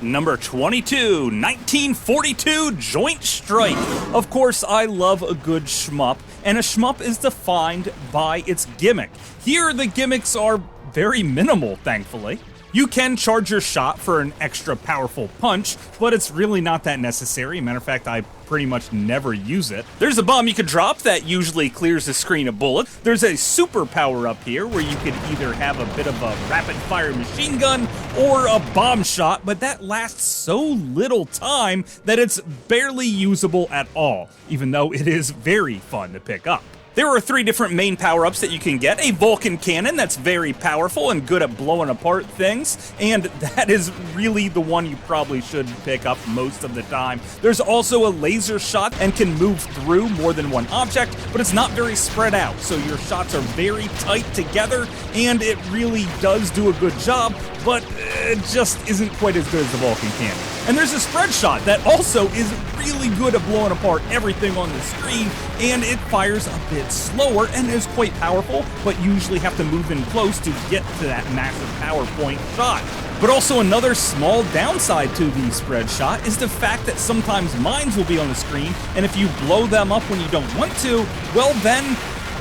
Number 22, 1942 Joint Strike. Of course, I love a good shmup, and a shmup is defined by its gimmick. Here, the gimmicks are very minimal, thankfully. You can charge your shot for an extra powerful punch, but it's really not that necessary. Matter of fact, I pretty much never use it. There's a bomb you could drop that usually clears the screen of bullets. There's a super power-up here where you could either have a bit of a rapid-fire machine gun or a bomb shot, but that lasts so little time that it's barely usable at all, even though it is very fun to pick up. There are 3 different main power-ups that you can get. A Vulcan cannon that's very powerful and good at blowing apart things, and that is really the one you probably should pick up most of the time. There's also a laser shot and can move through more than one object, but it's not very spread out, so your shots are very tight together, and it really does do a good job, but it just isn't quite as good as the Vulcan cannon. And there's a Spreadshot that also is really good at blowing apart everything on the screen, and it fires a bit slower and is quite powerful, but usually have to move in close to get to that massive PowerPoint shot. But also another small downside to the Spreadshot is the fact that sometimes mines will be on the screen, and if you blow them up when you don't want to, well then,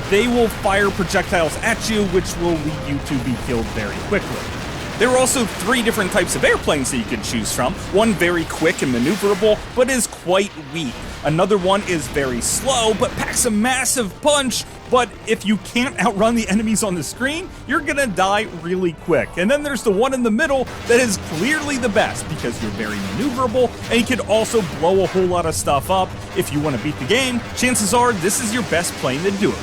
they will fire projectiles at you, which will lead you to be killed very quickly. There are also 3 different types of airplanes that you can choose from. One very quick and maneuverable, but is quite weak. Another one is very slow, but packs a massive punch, but if you can't outrun the enemies on the screen, you're gonna die really quick. And then there's the one in the middle that is clearly the best, because you're very maneuverable, and you can also blow a whole lot of stuff up. If you want to beat the game, chances are this is your best plane to do it.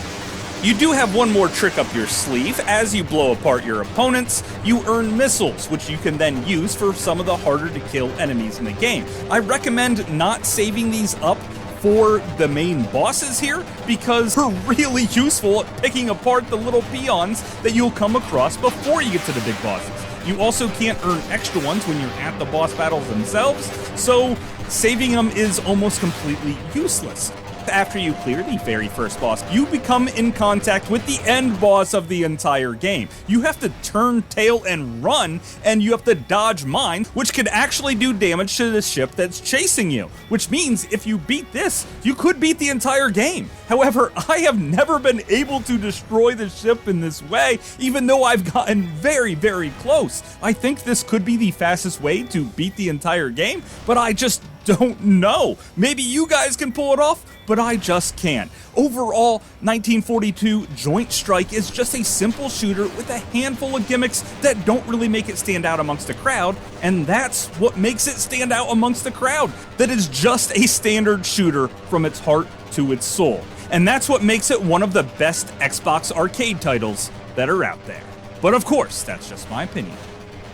You do have one more trick up your sleeve. As you blow apart your opponents, you earn missiles, which you can then use for some of the harder to kill enemies in the game. I recommend not saving these up for the main bosses here, because they're really useful at picking apart the little peons that you'll come across before you get to the big bosses. You also can't earn extra ones when you're at the boss battles themselves, so saving them is almost completely useless. After you clear the very first boss, you become in contact with the end boss of the entire game. You have to turn tail and run, and you have to dodge mines, which can actually do damage to the ship that's chasing you, which means if you beat this, you could beat the entire game. However, I have never been able to destroy the ship in this way, even though I've gotten very, very close. I think this could be the fastest way to beat the entire game, but I just don't know. Maybe you guys can pull it off, but I just can't. Overall, 1942 Joint Strike is just a simple shooter with a handful of gimmicks that don't really make it stand out amongst the crowd, and that's what makes it stand out amongst the crowd. That is just a standard shooter from its heart to its soul. And that's what makes it one of the best Xbox arcade titles that are out there. But of course, that's just my opinion.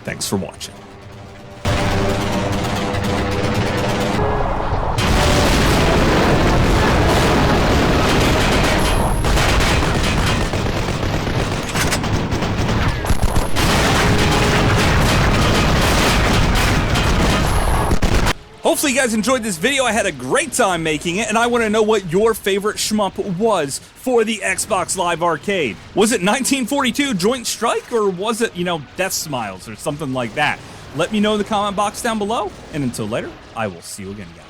Thanks for watching. Hopefully you guys enjoyed this video. I had a great time making it, and I want to know what your favorite shmup was for the Xbox Live Arcade. Was it 1942 Joint Strike, or was it, Death Smiles or something like that? Let me know in the comment box down below, and until later, I will see you again, guys.